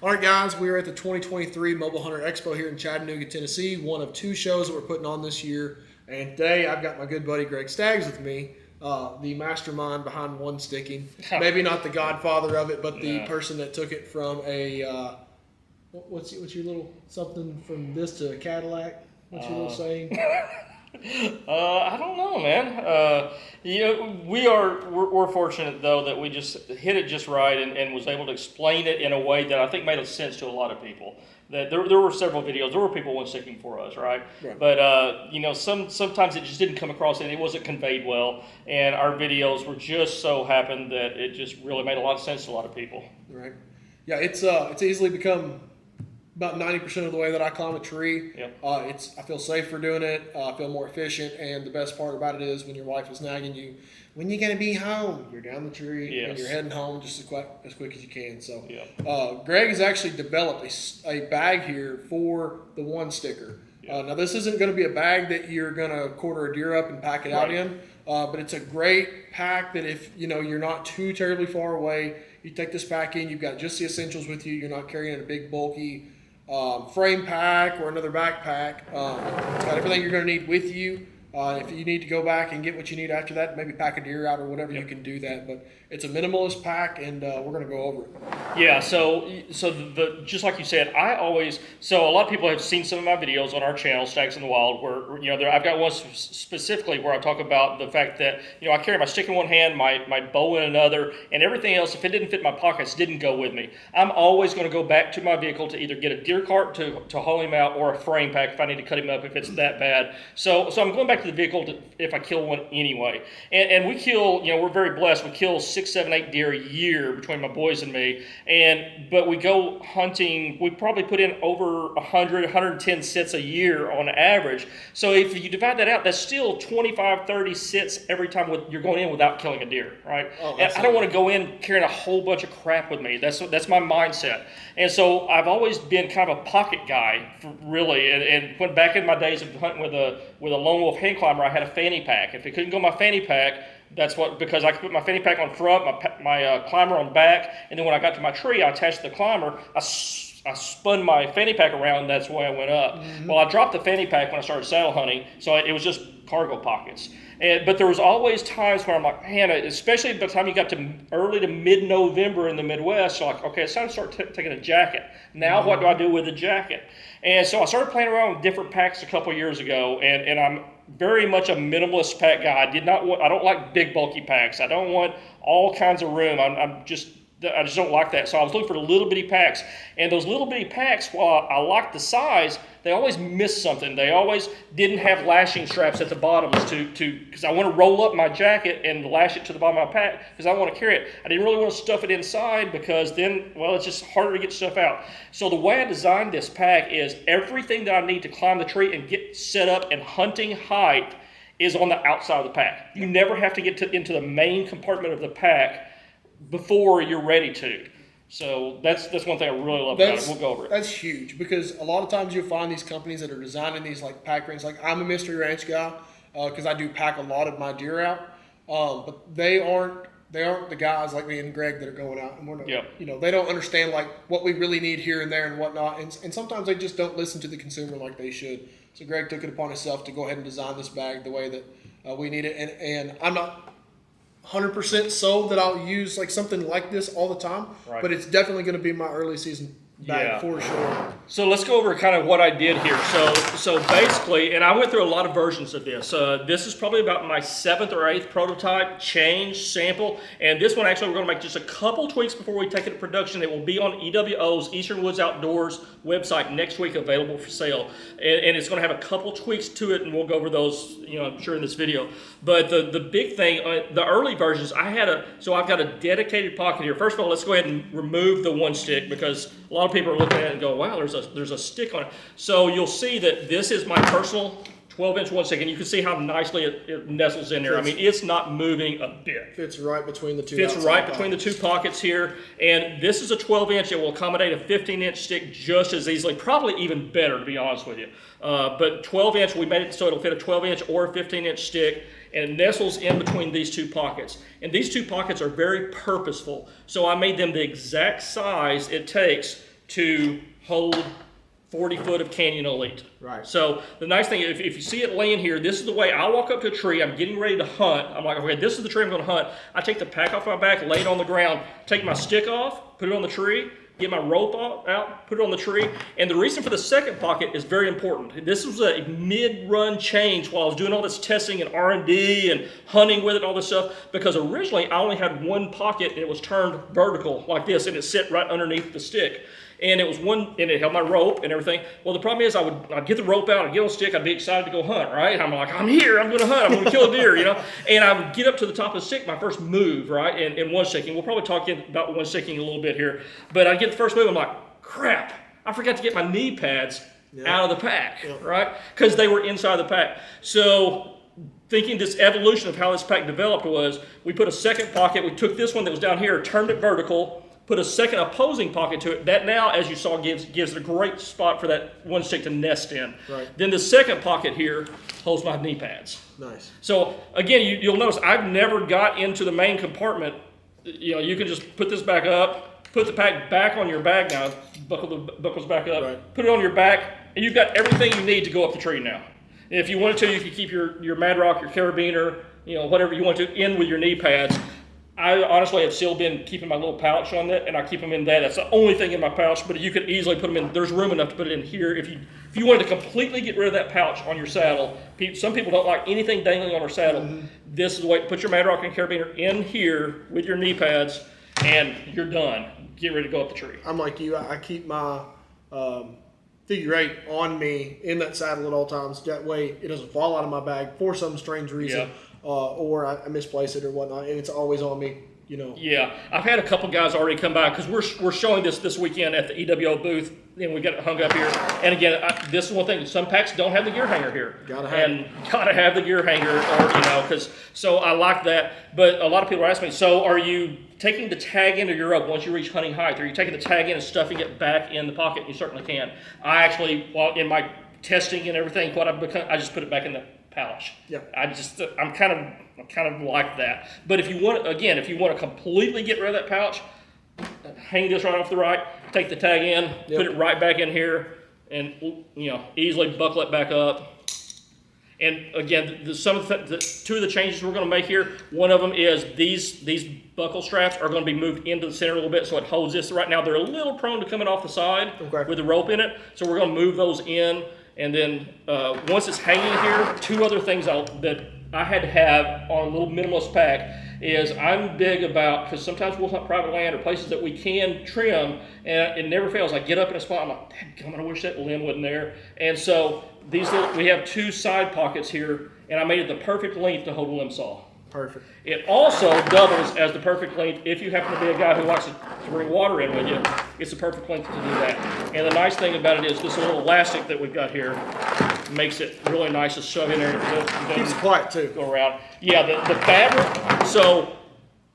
All right, guys, we are at the 2023 Mobile Hunter Expo here in Chattanooga, Tennessee, one of two shows that we're putting on this year. And today I've got my good buddy Greg Staggs with me, the mastermind behind one sticking. Maybe not the godfather of it, but the person that took it from a, what's your little something from this to a Cadillac? What's your little saying? I don't know, man. We're fortunate though that we just hit it just right and was able to explain it in a way that I think made sense to a lot of people. That there were several videos, there were people one sticking for us, right? But sometimes it just didn't come across and it wasn't conveyed well, and our videos were just so happened that it just really made a lot of sense to a lot of people. Right. Yeah, it's easily become about 90% of the way that I climb a tree. Yep. I feel safer doing it. I feel more efficient, and the best part about it is when your wife is nagging you, when you gonna be home? You're down the tree and you're heading home just as quick as you can. So, Greg has actually developed a bag here for the one sticker. Now this isn't going to be a bag that you're going to quarter a deer up and pack it out in, but it's a great pack that if you're not too terribly far away, you take this pack in. You've got just the essentials with you. You're not carrying a big bulky frame pack or another backpack. It's got everything you're going to need with you. If you need to go back and get what you need after that, maybe pack a deer out or whatever, you can do that. But it's a minimalist pack, and we're going to go over it. Yeah, so just like you said, so a lot of people have seen some of my videos on our channel, Staggs in the Wild, where I've got one specifically where I talk about the fact that I carry my stick in one hand, my bow in another, and everything else. If it didn't fit my pockets, didn't go with me. I'm always going to go back to my vehicle to either get a deer cart to haul him out or a frame pack if I need to cut him up if it's that bad. So I'm going back to the vehicle if I kill one anyway. And we kill, we're very blessed. We kill 6, 7, 8 deer a year between my boys and me. But we go hunting, we probably put in over 100, 110 sits a year on average. So if you divide that out, that's still 25, 30 sits every time you're going in without killing a deer, right? And I don't want to go in carrying a whole bunch of crap with me. That's my mindset. And so I've always been kind of a pocket guy, really. And when back in my days of hunting with a lone wolf hand climber, I had a fanny pack. If it couldn't go in my fanny pack, because I could put my fanny pack on front, my climber on back, and then when I got to my tree, I attached the climber. I spun my fanny pack around, and that's the way I went up. Mm-hmm. Well, I dropped the fanny pack when I started saddle hunting, so it was just cargo pockets. But there was always times where I'm like, man, especially by the time you got to early to mid-November in the Midwest, you're like, okay, it's time to start taking a jacket. Now what do I do with a jacket? And so I started playing around with different packs a couple years ago, and I'm very much a minimalist pack guy. I don't like big bulky packs. I don't want all kinds of room. I just don't like that. So I was looking for little bitty packs. And those little bitty packs, while I like the size, they always miss something. They always didn't have lashing straps at the bottoms because I want to roll up my jacket and lash it to the bottom of my pack because I want to carry it. I didn't really want to stuff it inside because then, it's just harder to get stuff out. So the way I designed this pack is everything that I need to climb the tree and get set up and hunting height is on the outside of the pack. You never have to get into the main compartment of the pack before you're ready to. So that's one thing I really love about it. We'll go over it. That's huge because a lot of times you'll find these companies that are designing these like pack rings. Like I'm a mystery ranch guy because I do pack a lot of my deer out, but they aren't the guys like me and Greg that are going out and we're not, they don't understand like what we really need here and there and whatnot. And sometimes they just don't listen to the consumer like they should. So Greg took it upon himself to go ahead and design this bag the way that we need it. And I'm not 100% sold that I'll use like something like this all the time, but it's definitely going to be my early season bag for sure. So let's go over kind of what I did here. So basically, and I went through a lot of versions of this. This is probably about my 7th or 8th prototype, change, sample, and this one actually we're going to make just a couple tweaks before we take it to production. It will be on EWO's Eastern Woods Outdoors website next week, available for sale, and it's going to have a couple tweaks to it, and we'll go over those, I'm sure in this video. But the big thing, the early versions, I've got a dedicated pocket here. First of all, let's go ahead and remove the one stick because a lot of people are looking at it and go, wow, there's a stick on it. So you'll see that this is my personal 12-inch one stick, and you can see how nicely it nestles in there. I mean, it's not moving a bit. Fits right between the two. Fits right between the two pockets here. And this is a 12-inch. It will accommodate a 15-inch stick just as easily, probably even better, to be honest with you. But 12-inch, we made it so it'll fit a 12-inch or a 15-inch stick, and it nestles in between these two pockets. And these two pockets are very purposeful. So I made them the exact size it takes to hold 40 foot of Canyon Elite. Right. So the nice thing, if you see it laying here, this is the way I walk up to a tree. I'm getting ready to hunt. I'm like, okay, this is the tree I'm going to hunt. I take the pack off my back, lay it on the ground, take my stick off, put it on the tree, get my rope out, put it on the tree. And the reason for the second pocket is very important. This was a mid-run change while I was doing all this testing and R&D and hunting with it, all this stuff, because originally I only had one pocket and it was turned vertical like this, and it sit right underneath the stick. And it was one, and it held my rope and everything. Well, the problem is I'd get the rope out, I'd get on the stick, I'd be excited to go hunt, right? I'm like, I'm here, I'm going to hunt, I'm going to kill a deer, you know? And I would get up to the top of the stick, my first move, right, in one sticking. We'll probably talk about one sticking a little bit here. But I get the first move, I'm like, crap, I forgot to get my knee pads out of the pack, right? Because they were inside the pack. So thinking this evolution of how this pack developed was, we put a second pocket, we took this one that was down here, turned it vertical, put a second opposing pocket to it. That now, as you saw, gives it a great spot for that one stick to nest in. Right. Then the second pocket here holds my knee pads. Nice. So again, you'll notice I've never got into the main compartment. You know, you can just put this back up, put the pack back on your bag now, buckles back up, right. Put it on your back, and you've got everything you need to go up the tree now. And if you wanted to, you could keep your Mad Rock, your carabiner, you know, whatever you want to, in with your knee pads. I honestly have still been keeping my little pouch on that, and I keep them in that. That's the only thing in my pouch, but you could easily put them in. There's room enough to put it in here. If you wanted to completely get rid of that pouch on your saddle, some people don't like anything dangling on their saddle. Mm-hmm. This is the way to put your Mad Rock and carabiner in here with your knee pads, and you're done. Get ready to go up the tree. I'm like you. I keep my figure 8 on me in that saddle at all times. That way it doesn't fall out of my bag for some strange reason. Yeah. Or I misplace it or whatnot, and it's always on me, you know. Yeah, I've had a couple guys already come by because we're showing this weekend at the EWO booth, and we got it hung up here. And again, this is one thing: some packs don't have the gear hanger here, gotta have the gear hanger, or you know, so I like that. But a lot of people ask me, so are you taking the tag in or your rope once you reach hunting height? Are you taking the tag in and stuffing it back in the pocket? You certainly can. I actually, while in my testing and everything, I just put it back in the pouch. Yeah. I'm kind of like that. But if you want to completely get rid of that pouch, hang this right off the right, take the tag in, put it right back in here, and you know, easily buckle it back up. And again, two of the changes we're going to make here, one of them is these buckle straps are going to be moved into the center a little bit so it holds this. Right now they're a little prone to coming off the side with the rope in it, so we're going to move those in. And then once it's hanging here, two other things that I had to have on a little minimalist pack is I'm big about, because sometimes we'll hunt private land or places that we can trim, and it never fails. I get up in a spot, I'm like, dadgummit, I wish that limb wasn't there. And so we have two side pockets here, and I made it the perfect length to hold a limb saw. Perfect. It also doubles as the perfect length if you happen to be a guy who likes to bring water in with you. It's the perfect length to do that. And the nice thing about it is this little elastic that we've got here makes it really nice to shove in there. Keeps it quiet too. Go around. Yeah, the fabric. So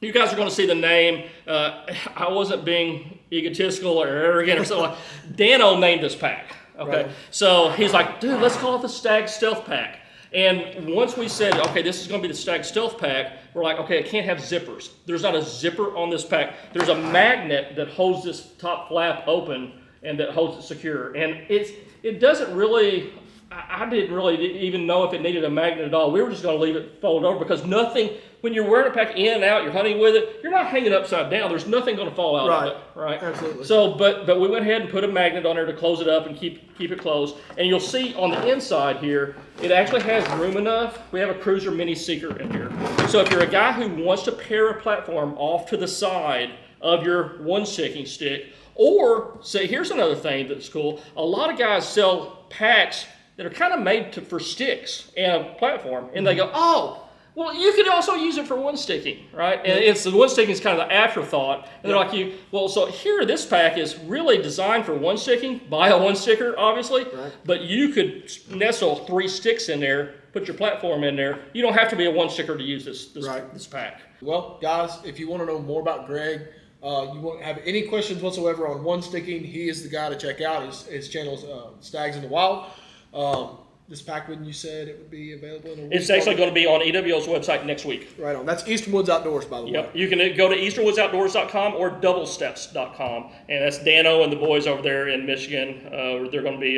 you guys are going to see the name. I wasn't being egotistical or arrogant or something. Dano named this pack. Okay, right. So he's like, dude, let's call it the Staggs Stealth Pack. And once we said, okay, this is going to be the Staggs Stealth Pack, we're like, okay, it can't have zippers. There's not a zipper on this pack. There's a magnet that holds this top flap open and that holds it secure. And it doesn't really, I didn't really even know if it needed a magnet at all. We were just going to leave it folded over because nothing, when you're wearing a pack in and out, you're hunting with it, you're not hanging upside down. There's nothing going to fall out of it, right? Absolutely. So, but we went ahead and put a magnet on there to close it up and keep it closed. And you'll see on the inside here, it actually has room enough. We have a Cruiser Mini Seeker in here. So if you're a guy who wants to pair a platform off to the side of your one sticking stick, or say, here's another thing that's cool. A lot of guys sell packs that are kind of made for sticks and a platform, and they go, oh, well, you could also use it for one sticking, right? And it's the one sticking is kind of the afterthought. And they're like, well, so here this pack is really designed for one sticking. Buy a one sticker, obviously, but you could nestle 3 sticks in there, put your platform in there. You don't have to be a one sticker to use this pack. Well, guys, if you want to know more about Greg, you won't have any questions whatsoever on one sticking, he is the guy to check out. His channel is Staggs in the Wild. this pack, when you said it would be available in a week? It's actually going to be on EWO's website next week. Right on. That's Eastern Woods Outdoors, by the way. Yep. You can go to easternwoodsoutdoors.com or doublesteps.com. And that's Dano and the boys over there in Michigan. They're going to be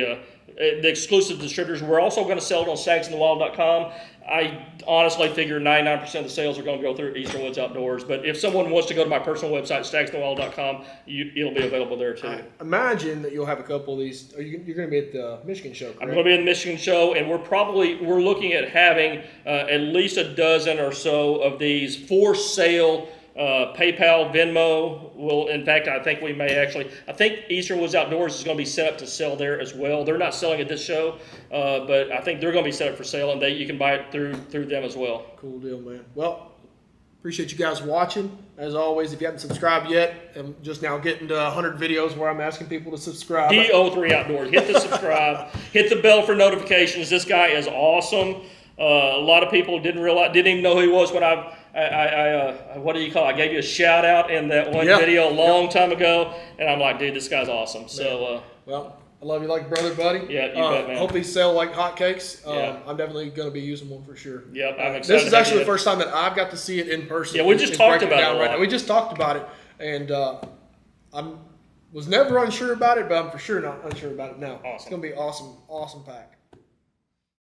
the exclusive distributors. We're also going to sell it on stagsinthewild.com. I honestly figure 99% of the sales are going to go through Eastern Woods Outdoors. But if someone wants to go to my personal website, stagsinthewild.com, it'll be available there too. I imagine that you'll have a couple of these. You're going to be at the Michigan show, correct? I'm going to be at the Michigan show, and we're looking at having at least a dozen or so of these for sale. PayPal, Venmo will, in fact, I think Eastern Woods Outdoors is going to be set up to sell there as well. They're not selling at this show, but I think they're going to be set up for sale, and you can buy it through them as well. Cool deal, man. Well, appreciate you guys watching. As always, if you haven't subscribed yet, I'm just now getting to 100 videos where I'm asking people to subscribe. DO3 Outdoors. Hit the subscribe. Hit the bell for notifications. This guy is awesome. A lot of people didn't even know who he was when what do you call it? I gave you a shout out in that one video a long time ago, and I'm like, dude, this guy's awesome. So, well, I love you like a brother, buddy. Yeah, you bet, man. Hope these sell like hotcakes. Yeah. I'm definitely going to be using one for sure. Yep, I'm excited. This is actually the first time that I've got to see it in person. Yeah, we just talked about it. Right now. We just talked about it, and I was never unsure about it, but I'm for sure not unsure about it now. Awesome. It's going to be awesome pack.